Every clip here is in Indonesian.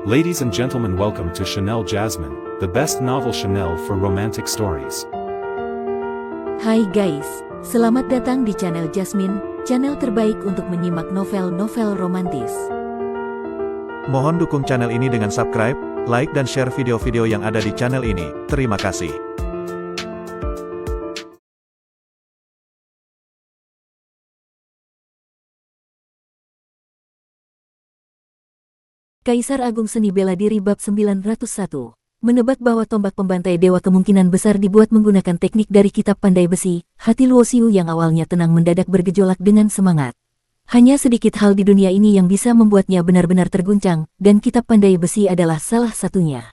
Ladies and gentlemen, welcome to Chanel Jasmine, the best novel Chanel for romantic stories. Hai guys, selamat datang di channel Jasmine, channel terbaik untuk menyimak novel-novel romantis. Mohon dukung channel ini dengan subscribe, like dan share video-video yang ada di channel ini. Terima kasih. Kaisar Agung Seni Bela Diri Bab 901 menebak bahwa tombak pembantai dewa kemungkinan besar dibuat menggunakan teknik dari kitab pandai besi. Hati Luo Xiu yang awalnya tenang mendadak bergejolak dengan semangat. Hanya sedikit hal di dunia ini yang bisa membuatnya benar-benar terguncang, dan kitab pandai besi adalah salah satunya.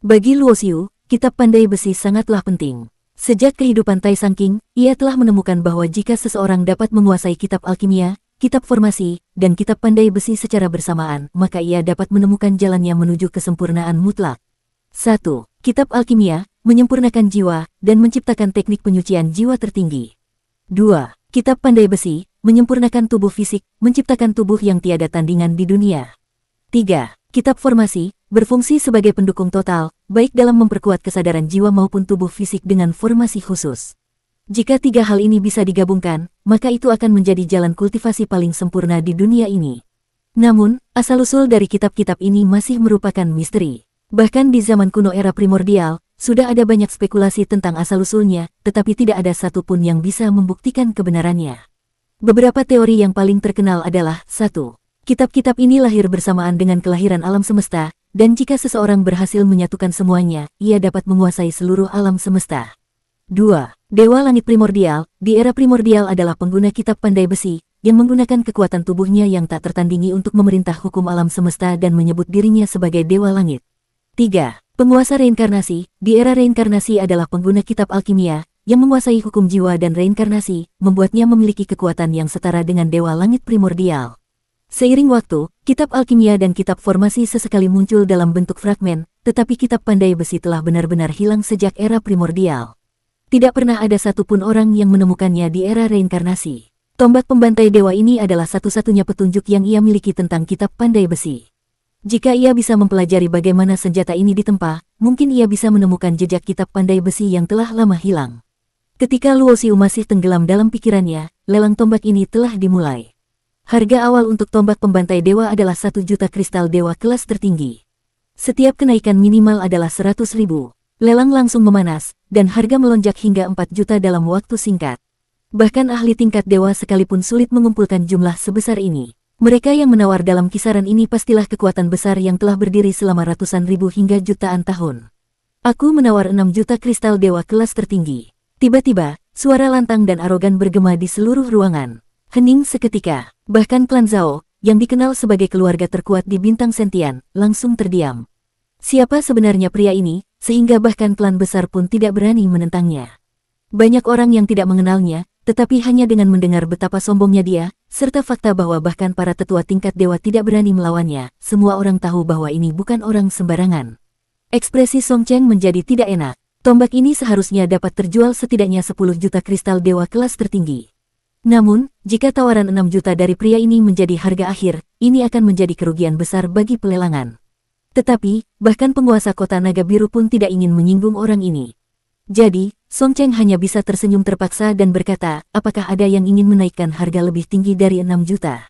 Bagi Luo Xiu, kitab pandai besi sangatlah penting. Sejak kehidupan Tai Sang King, ia telah menemukan bahwa jika seseorang dapat menguasai kitab alkimia, kitab formasi, dan kitab pandai besi secara bersamaan, maka ia dapat menemukan jalannya menuju kesempurnaan mutlak. 1. Kitab alkimia, menyempurnakan jiwa, dan menciptakan teknik penyucian jiwa tertinggi. 2. Kitab pandai besi, menyempurnakan tubuh fisik, menciptakan tubuh yang tiada tandingan di dunia. 3. Kitab formasi, berfungsi sebagai pendukung total, baik dalam memperkuat kesadaran jiwa maupun tubuh fisik dengan formasi khusus. Jika tiga hal ini bisa digabungkan, maka itu akan menjadi jalan kultivasi paling sempurna di dunia ini. Namun, asal-usul dari kitab-kitab ini masih merupakan misteri. Bahkan di zaman kuno era primordial, sudah ada banyak spekulasi tentang asal-usulnya, tetapi tidak ada satupun yang bisa membuktikan kebenarannya. Beberapa teori yang paling terkenal adalah 1. Kitab-kitab ini lahir bersamaan dengan kelahiran alam semesta, dan jika seseorang berhasil menyatukan semuanya, ia dapat menguasai seluruh alam semesta. 2. Dewa Langit Primordial, di era primordial adalah pengguna kitab pandai besi, yang menggunakan kekuatan tubuhnya yang tak tertandingi untuk memerintah hukum alam semesta dan menyebut dirinya sebagai Dewa Langit. 3. Penguasa reinkarnasi, di era reinkarnasi adalah pengguna kitab alkimia, yang menguasai hukum jiwa dan reinkarnasi, membuatnya memiliki kekuatan yang setara dengan Dewa Langit Primordial. Seiring waktu, kitab alkimia dan kitab formasi sesekali muncul dalam bentuk fragmen, tetapi kitab pandai besi telah benar-benar hilang sejak era primordial. Tidak pernah ada satupun orang yang menemukannya di era reinkarnasi. Tombak pembantai dewa ini adalah satu-satunya petunjuk yang ia miliki tentang kitab pandai besi. Jika ia bisa mempelajari bagaimana senjata ini ditempa, mungkin ia bisa menemukan jejak kitab pandai besi yang telah lama hilang. Ketika Luo Xiu masih tenggelam dalam pikirannya, lelang tombak ini telah dimulai. Harga awal untuk tombak pembantai dewa adalah 1 juta kristal dewa kelas tertinggi. Setiap kenaikan minimal adalah 100.000. Lelang langsung memanas, dan harga melonjak hingga 4 juta dalam waktu singkat. Bahkan ahli tingkat dewa sekalipun sulit mengumpulkan jumlah sebesar ini. Mereka yang menawar dalam kisaran ini pastilah kekuatan besar yang telah berdiri selama ratusan ribu hingga jutaan tahun. Aku menawar 6 juta kristal dewa kelas tertinggi. Tiba-tiba, suara lantang dan arogan bergema di seluruh ruangan. Hening seketika, bahkan klan Zhao, yang dikenal sebagai keluarga terkuat di bintang sentian, langsung terdiam. Siapa sebenarnya pria ini, sehingga bahkan klan besar pun tidak berani menentangnya. Banyak orang yang tidak mengenalnya, tetapi hanya dengan mendengar betapa sombongnya dia, serta fakta bahwa bahkan para tetua tingkat dewa tidak berani melawannya, semua orang tahu bahwa ini bukan orang sembarangan. Ekspresi Song Cheng menjadi tidak enak. Tombak ini seharusnya dapat terjual setidaknya 10 juta kristal dewa kelas tertinggi. Namun, jika tawaran 6 juta dari pria ini menjadi harga akhir, ini akan menjadi kerugian besar bagi pelelangan. Tetapi, bahkan penguasa kota naga biru pun tidak ingin menyinggung orang ini. Jadi, Song Cheng hanya bisa tersenyum terpaksa dan berkata, apakah ada yang ingin menaikkan harga lebih tinggi dari 6 juta?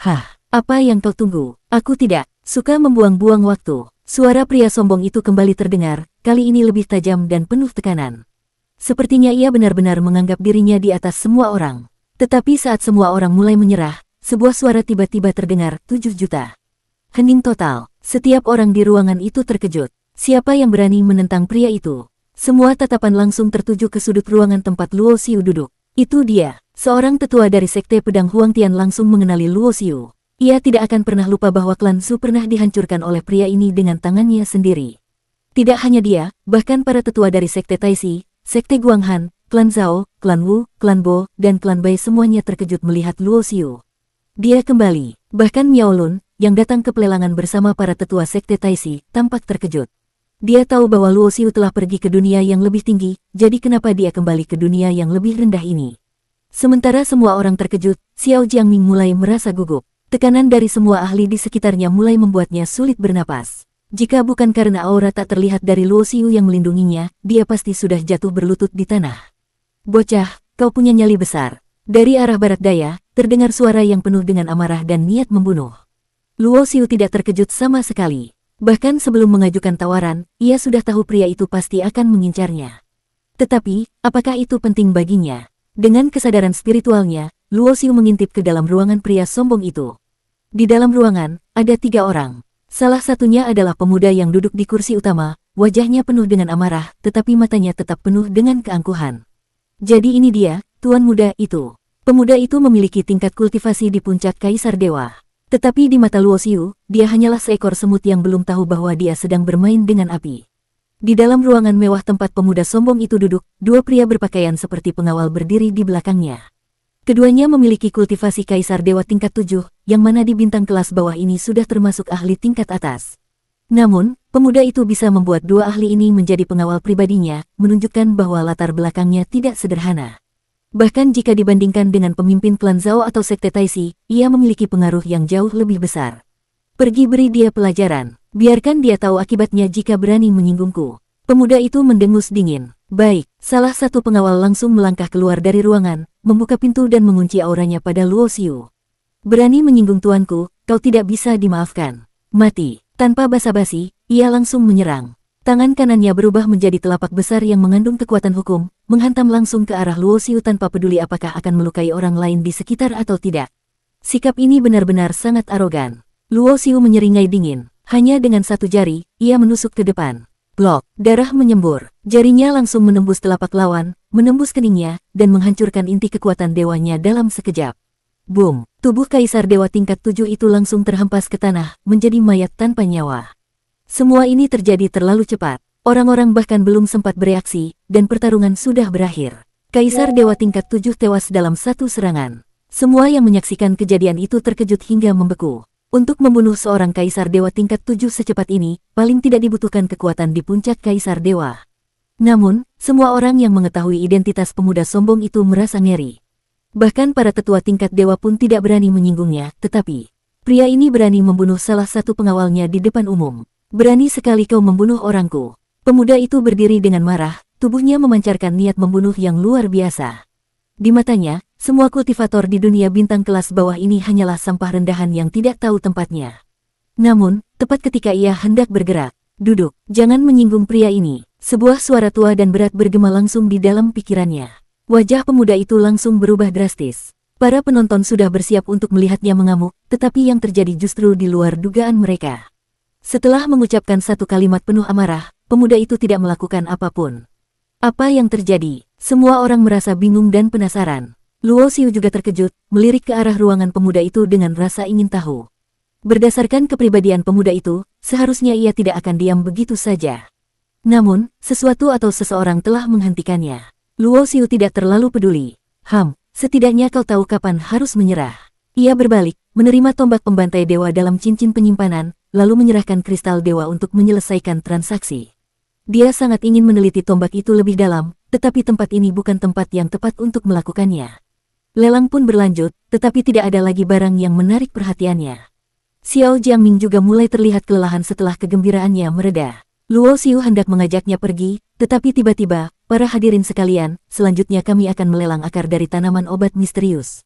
Hah, apa yang kau tunggu? Aku tidak suka membuang-buang waktu. Suara pria sombong itu kembali terdengar, kali ini lebih tajam dan penuh tekanan. Sepertinya ia benar-benar menganggap dirinya di atas semua orang. Tetapi saat semua orang mulai menyerah, sebuah suara tiba-tiba terdengar, 7 juta. Hening total. Setiap orang di ruangan itu terkejut. Siapa yang berani menentang pria itu? Semua tatapan langsung tertuju ke sudut ruangan tempat Luo Xiu duduk. Itu dia. Seorang tetua dari Sekte Pedang Huang Tian langsung mengenali Luo Xiu. Ia tidak akan pernah lupa bahwa klan Su pernah dihancurkan oleh pria ini dengan tangannya sendiri. Tidak hanya dia, bahkan para tetua dari Sekte Taixi, Sekte Guanghan, klan Zhao, klan Wu, klan Bo, dan klan Bai semuanya terkejut melihat Luo Xiu. Dia kembali. Bahkan Miao Lun, yang datang ke pelelangan bersama para tetua Sekte Taixi, tampak terkejut. Dia tahu bahwa Luo Xiu telah pergi ke dunia yang lebih tinggi, jadi kenapa dia kembali ke dunia yang lebih rendah ini? Sementara semua orang terkejut, Xiao Jiangming mulai merasa gugup. Tekanan dari semua ahli di sekitarnya mulai membuatnya sulit bernapas. Jika bukan karena aura tak terlihat dari Luo Xiu yang melindunginya, dia pasti sudah jatuh berlutut di tanah. Bocah, kau punya nyali besar. Dari arah barat daya, terdengar suara yang penuh dengan amarah dan niat membunuh. Luo Xiu tidak terkejut sama sekali. Bahkan sebelum mengajukan tawaran, ia sudah tahu pria itu pasti akan mengincarnya. Tetapi, apakah itu penting baginya? Dengan kesadaran spiritualnya, Luo Xiu mengintip ke dalam ruangan pria sombong itu. Di dalam ruangan, ada 3 orang. Salah satunya adalah pemuda yang duduk di kursi utama, wajahnya penuh dengan amarah, tetapi matanya tetap penuh dengan keangkuhan. Jadi ini dia, tuan muda itu. Pemuda itu memiliki tingkat kultivasi di puncak Kaisar Dewa. Tetapi di mata Luo Xiu, dia hanyalah seekor semut yang belum tahu bahwa dia sedang bermain dengan api. Di dalam ruangan mewah tempat pemuda sombong itu duduk, 2 pria berpakaian seperti pengawal berdiri di belakangnya. Keduanya memiliki kultivasi Kaisar Dewa tingkat 7, yang mana di bintang kelas bawah ini sudah termasuk ahli tingkat atas. Namun, pemuda itu bisa membuat 2 ahli ini menjadi pengawal pribadinya, menunjukkan bahwa latar belakangnya tidak sederhana. Bahkan jika dibandingkan dengan pemimpin klan Zhao atau sekte Taixi, ia memiliki pengaruh yang jauh lebih besar. Pergi beri dia pelajaran, biarkan dia tahu akibatnya jika berani menyinggungku. Pemuda itu mendengus dingin. Baik, salah satu pengawal langsung melangkah keluar dari ruangan, membuka pintu dan mengunci auranya pada Luo Xiu. Berani menyinggung tuanku, kau tidak bisa dimaafkan. Mati. Tanpa basa-basi, ia langsung menyerang. Tangan kanannya berubah menjadi telapak besar yang mengandung kekuatan hukum, menghantam langsung ke arah Luo Xiu tanpa peduli apakah akan melukai orang lain di sekitar atau tidak. Sikap ini benar-benar sangat arogan. Luo Xiu menyeringai dingin. Hanya dengan 1 jari, ia menusuk ke depan. Blok, darah menyembur. Jarinya langsung menembus telapak lawan, menembus keningnya, dan menghancurkan inti kekuatan dewanya dalam sekejap. Boom, tubuh Kaisar Dewa tingkat 7 itu langsung terhempas ke tanah, menjadi mayat tanpa nyawa. Semua ini terjadi terlalu cepat. Orang-orang bahkan belum sempat bereaksi, dan pertarungan sudah berakhir. Kaisar Dewa tingkat 7 tewas dalam 1 serangan. Semua yang menyaksikan kejadian itu terkejut hingga membeku. Untuk membunuh seorang Kaisar Dewa tingkat 7 secepat ini, paling tidak dibutuhkan kekuatan di puncak Kaisar Dewa. Namun, semua orang yang mengetahui identitas pemuda sombong itu merasa ngeri. Bahkan para tetua tingkat dewa pun tidak berani menyinggungnya, tetapi pria ini berani membunuh salah satu pengawalnya di depan umum. Berani sekali kau membunuh orangku. Pemuda itu berdiri dengan marah, tubuhnya memancarkan niat membunuh yang luar biasa. Di matanya, semua kultivator di dunia bintang kelas bawah ini hanyalah sampah rendahan yang tidak tahu tempatnya. Namun, tepat ketika ia hendak bergerak, duduk, jangan menyinggung pria ini. Sebuah suara tua dan berat bergema langsung di dalam pikirannya. Wajah pemuda itu langsung berubah drastis. Para penonton sudah bersiap untuk melihatnya mengamuk, tetapi yang terjadi justru di luar dugaan mereka. Setelah mengucapkan 1 kalimat penuh amarah, pemuda itu tidak melakukan apapun. Apa yang terjadi? Semua orang merasa bingung dan penasaran. Luo Xiu juga terkejut, melirik ke arah ruangan pemuda itu dengan rasa ingin tahu. Berdasarkan kepribadian pemuda itu, seharusnya ia tidak akan diam begitu saja. Namun, sesuatu atau seseorang telah menghentikannya. Luo Xiu tidak terlalu peduli. Setidaknya kau tahu kapan harus menyerah. Ia berbalik, menerima tombak pembantai dewa dalam cincin penyimpanan, lalu menyerahkan kristal dewa untuk menyelesaikan transaksi. Dia sangat ingin meneliti tombak itu lebih dalam, tetapi tempat ini bukan tempat yang tepat untuk melakukannya. Lelang pun berlanjut, tetapi tidak ada lagi barang yang menarik perhatiannya. Xiao Jiangming juga mulai terlihat kelelahan setelah kegembiraannya mereda. Luo Xiu hendak mengajaknya pergi, tetapi tiba-tiba, para hadirin sekalian, selanjutnya kami akan melelang akar dari tanaman obat misterius.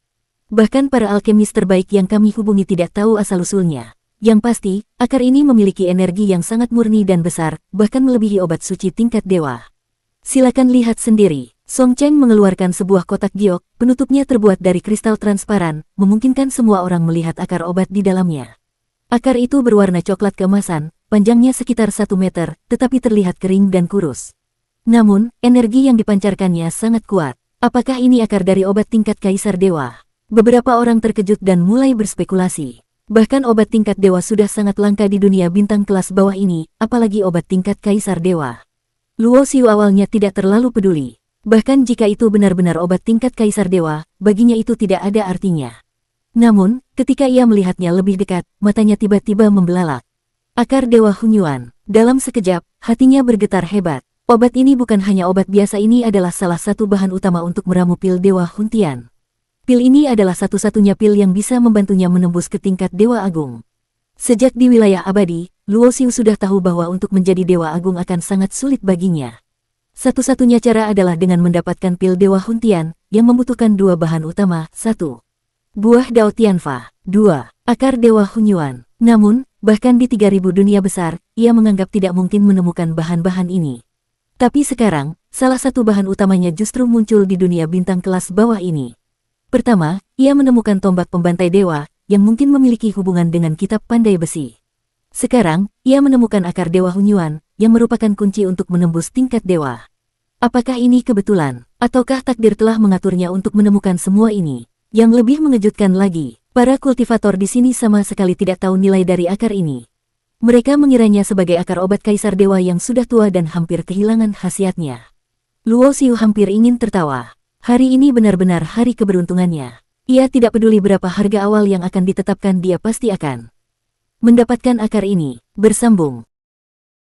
Bahkan para alkemis terbaik yang kami hubungi tidak tahu asal-usulnya. Yang pasti, akar ini memiliki energi yang sangat murni dan besar, bahkan melebihi obat suci tingkat dewa. Silakan lihat sendiri. Song Cheng mengeluarkan sebuah kotak giok, penutupnya terbuat dari kristal transparan, memungkinkan semua orang melihat akar obat di dalamnya. Akar itu berwarna coklat keemasan, panjangnya sekitar 1 meter, tetapi terlihat kering dan kurus. Namun, energi yang dipancarkannya sangat kuat. Apakah ini akar dari obat tingkat Kaisar Dewa? Beberapa orang terkejut dan mulai berspekulasi. Bahkan obat tingkat dewa sudah sangat langka di dunia bintang kelas bawah ini, apalagi obat tingkat Kaisar Dewa. Luo Xiu awalnya tidak terlalu peduli. Bahkan jika itu benar-benar obat tingkat Kaisar Dewa, baginya itu tidak ada artinya. Namun, ketika ia melihatnya lebih dekat, matanya tiba-tiba membelalak. Akar Dewa Hunyuan. Dalam sekejap, hatinya bergetar hebat. Obat ini bukan hanya obat biasa, ini adalah salah satu bahan utama untuk meramu pil Dewa Huntian. Pil ini adalah satu-satunya pil yang bisa membantunya menembus ke tingkat Dewa Agung. Sejak di wilayah abadi, Luo Xiu sudah tahu bahwa untuk menjadi Dewa Agung akan sangat sulit baginya. Satu-satunya cara adalah dengan mendapatkan pil Dewa Huntian, yang membutuhkan dua bahan utama. 1. Buah Dao Tianfa. 2. Akar Dewa Hunyuan. Namun, bahkan di 3000 dunia besar, ia menganggap tidak mungkin menemukan bahan-bahan ini. Tapi sekarang, salah satu bahan utamanya justru muncul di dunia bintang kelas bawah ini. Pertama, ia menemukan tombak pembantai dewa, yang mungkin memiliki hubungan dengan kitab pandai besi. Sekarang, ia menemukan akar Dewa Hunyuan, yang merupakan kunci untuk menembus tingkat dewa. Apakah ini kebetulan, ataukah takdir telah mengaturnya untuk menemukan semua ini? Yang lebih mengejutkan lagi, para kultivator di sini sama sekali tidak tahu nilai dari akar ini. Mereka mengiranya sebagai akar obat kaisar dewa yang sudah tua dan hampir kehilangan khasiatnya. Luo Xiu hampir ingin tertawa. Hari ini benar-benar hari keberuntungannya. Ia tidak peduli berapa harga awal yang akan ditetapkan, dia pasti akan mendapatkan akar ini. Bersambung.